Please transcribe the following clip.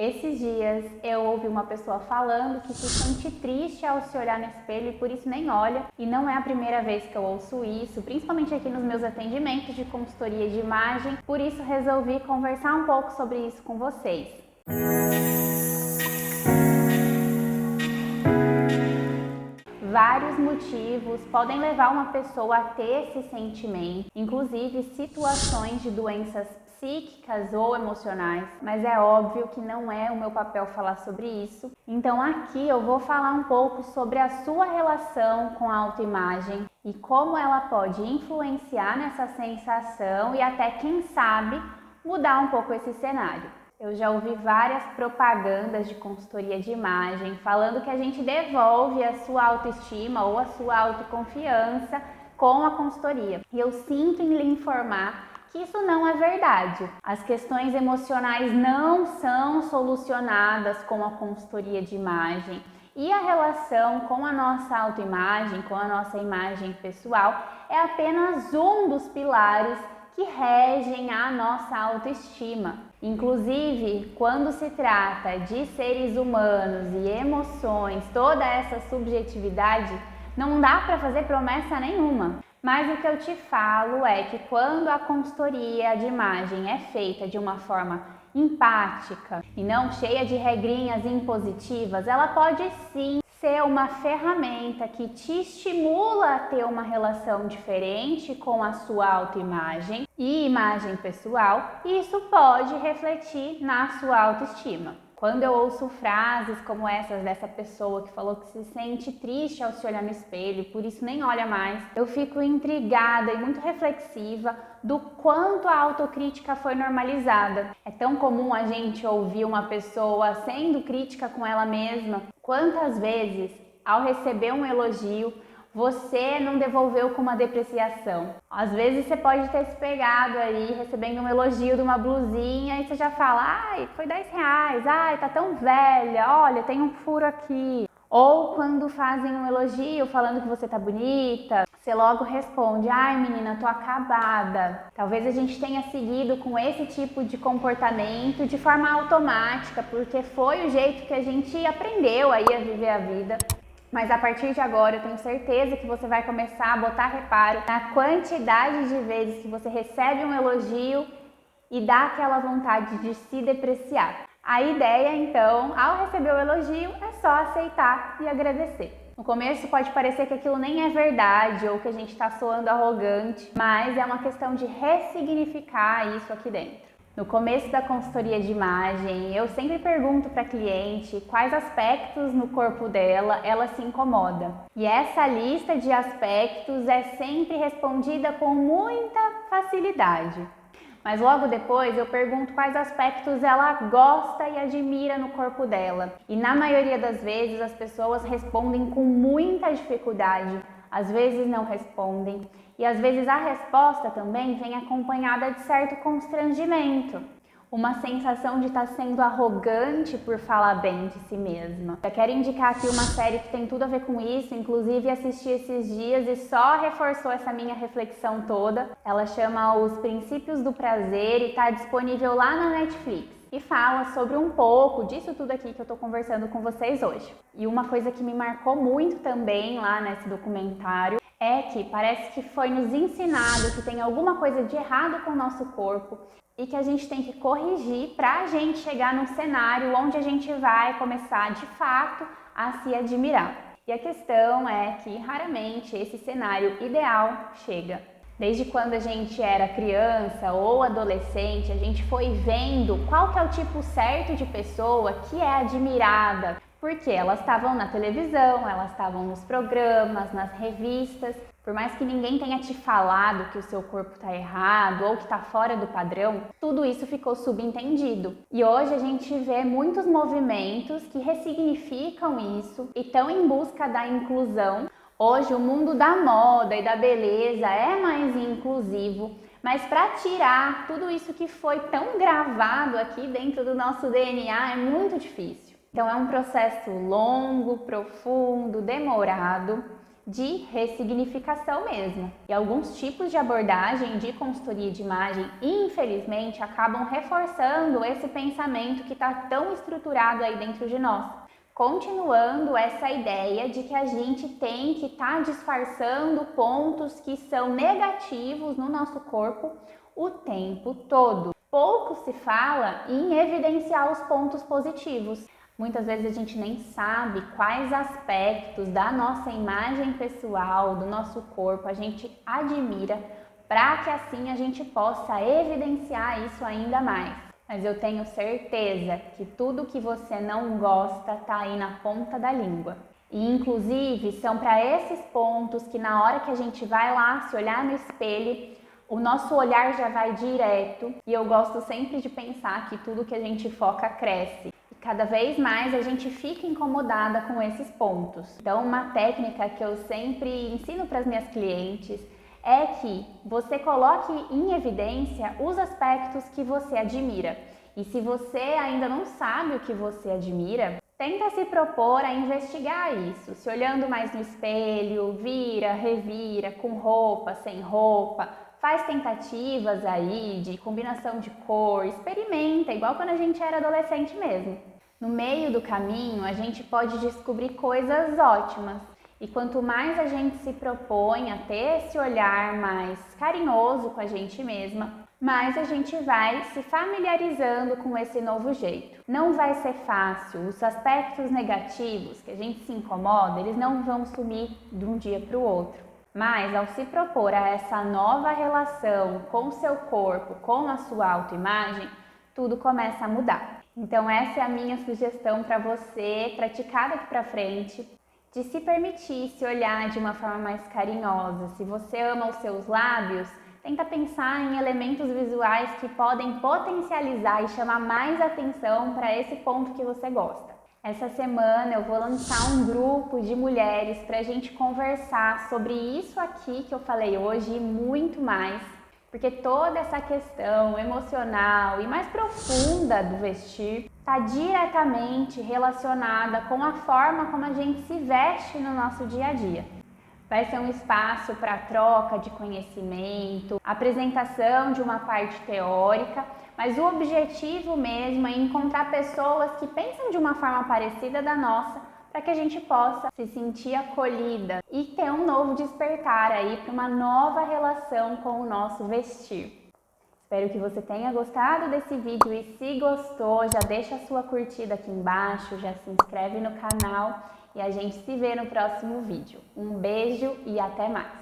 Esses dias eu ouvi uma pessoa falando que se sente triste ao se olhar no espelho e por isso nem olha. E não é a primeira vez que eu ouço isso, principalmente aqui nos meus atendimentos de consultoria de imagem. Por isso resolvi conversar um pouco sobre isso com vocês. Vários motivos podem levar uma pessoa a ter esse sentimento, inclusive situações de doenças psíquicas ou emocionais, mas é óbvio que não é o meu papel falar sobre isso. Então aqui eu vou falar um pouco sobre a sua relação com a autoimagem e como ela pode influenciar nessa sensação e até, quem sabe, mudar um pouco esse cenário. Eu já ouvi várias propagandas de consultoria de imagem falando que a gente devolve a sua autoestima ou a sua autoconfiança com a consultoria. E eu sinto em lhe informar que isso não é verdade. As questões emocionais não são solucionadas com a consultoria de imagem. E a relação com a nossa autoimagem, com a nossa imagem pessoal, é apenas um dos pilares que regem a nossa autoestima. Inclusive, quando se trata de seres humanos e emoções, toda essa subjetividade, não dá para fazer promessa nenhuma. Mas o que eu te falo é que quando a consultoria de imagem é feita de uma forma empática e não cheia de regrinhas impositivas, ela pode sim ser uma ferramenta que te estimula a ter uma relação diferente com a sua autoimagem e imagem pessoal, e isso pode refletir na sua autoestima. Quando eu ouço frases como essas dessa pessoa que falou que se sente triste ao se olhar no espelho, por isso nem olha mais, eu fico intrigada e muito reflexiva do quanto a autocrítica foi normalizada. É tão comum a gente ouvir uma pessoa sendo crítica com ela mesma. Quantas vezes, ao receber um elogio, você não devolveu com uma depreciação? Às vezes você pode ter se pegado aí recebendo um elogio de uma blusinha e você já fala: ai, foi R$10, ai, tá tão velha, olha, tem um furo aqui. Ou quando fazem um elogio falando que você tá bonita, você logo responde: ai menina, tô acabada. Talvez a gente tenha seguido com esse tipo de comportamento de forma automática, porque foi o jeito que a gente aprendeu aí a viver a vida. Mas a partir de agora eu tenho certeza que você vai começar a botar reparo na quantidade de vezes que você recebe um elogio e dá aquela vontade de se depreciar. A ideia, então, ao receber o elogio, é só aceitar e agradecer. No começo pode parecer que aquilo nem é verdade ou que a gente está soando arrogante, mas é uma questão de ressignificar isso aqui dentro. No começo da consultoria de imagem, eu sempre pergunto para a cliente quais aspectos no corpo dela ela se incomoda. E essa lista de aspectos é sempre respondida com muita facilidade. Mas logo depois eu pergunto quais aspectos ela gosta e admira no corpo dela. E na maioria das vezes as pessoas respondem com muita dificuldade, às vezes não respondem. E às vezes a resposta também vem acompanhada de certo constrangimento. Uma sensação de estar sendo arrogante por falar bem de si mesma. Eu quero indicar aqui uma série que tem tudo a ver com isso, inclusive assisti esses dias e só reforçou essa minha reflexão toda. Ela chama Os Princípios do Prazer e está disponível lá na Netflix. E fala sobre um pouco disso tudo aqui que eu tô conversando com vocês hoje. E uma coisa que me marcou muito também lá nesse documentário é que parece que foi nos ensinado que tem alguma coisa de errado com o nosso corpo e que a gente tem que corrigir para a gente chegar num cenário onde a gente vai começar de fato a se admirar. E a questão é que raramente esse cenário ideal chega. Desde quando a gente era criança ou adolescente, a gente foi vendo qual que é o tipo certo de pessoa que é admirada, porque elas estavam na televisão, elas estavam nos programas, nas revistas. Por mais que ninguém tenha te falado que o seu corpo está errado ou que está fora do padrão, tudo isso ficou subentendido. E hoje a gente vê muitos movimentos que ressignificam isso e estão em busca da inclusão. Hoje o mundo da moda e da beleza é mais inclusivo, mas para tirar tudo isso que foi tão gravado aqui dentro do nosso DNA é muito difícil. Então é um processo longo, profundo, demorado, de ressignificação mesmo. E alguns tipos de abordagem de consultoria de imagem, infelizmente, acabam reforçando esse pensamento que está tão estruturado aí dentro de nós. Continuando essa ideia de que a gente tem que estar disfarçando pontos que são negativos no nosso corpo o tempo todo. Pouco se fala em evidenciar os pontos positivos. Muitas vezes a gente nem sabe quais aspectos da nossa imagem pessoal, do nosso corpo, a gente admira, para que assim a gente possa evidenciar isso ainda mais. Mas eu tenho certeza que tudo que você não gosta está aí na ponta da língua. E inclusive são para esses pontos que na hora que a gente vai lá se olhar no espelho, o nosso olhar já vai direto. E eu gosto sempre de pensar que tudo que a gente foca cresce. E cada vez mais a gente fica incomodada com esses pontos. Então uma técnica que eu sempre ensino para as minhas clientes é que você coloque em evidência os aspectos que você admira. E se você ainda não sabe o que você admira, tenta se propor a investigar isso, se olhando mais no espelho, vira, revira, com roupa, sem roupa, faz tentativas aí de combinação de cor, experimenta, igual quando a gente era adolescente mesmo. No meio do caminho, a gente pode descobrir coisas ótimas. E quanto mais a gente se propõe a ter esse olhar mais carinhoso com a gente mesma, mais a gente vai se familiarizando com esse novo jeito. Não vai ser fácil, os aspectos negativos que a gente se incomoda, eles não vão sumir de um dia para o outro. Mas ao se propor a essa nova relação com o seu corpo, com a sua autoimagem, tudo começa a mudar. Então essa é a minha sugestão para você praticar daqui para frente, de se permitir se olhar de uma forma mais carinhosa. Se você ama os seus lábios, tenta pensar em elementos visuais que podem potencializar e chamar mais atenção para esse ponto que você gosta. Essa semana eu vou lançar um grupo de mulheres para a gente conversar sobre isso aqui que eu falei hoje e muito mais, porque toda essa questão emocional e mais profunda do vestir está diretamente relacionada com a forma como a gente se veste no nosso dia a dia. Vai ser um espaço para troca de conhecimento, apresentação de uma parte teórica, mas o objetivo mesmo é encontrar pessoas que pensam de uma forma parecida da nossa, para que a gente possa se sentir acolhida e ter um novo despertar aí para uma nova relação com o nosso vestir. Espero que você tenha gostado desse vídeo e se gostou, já deixa a sua curtida aqui embaixo, já se inscreve no canal e a gente se vê no próximo vídeo. Um beijo e até mais!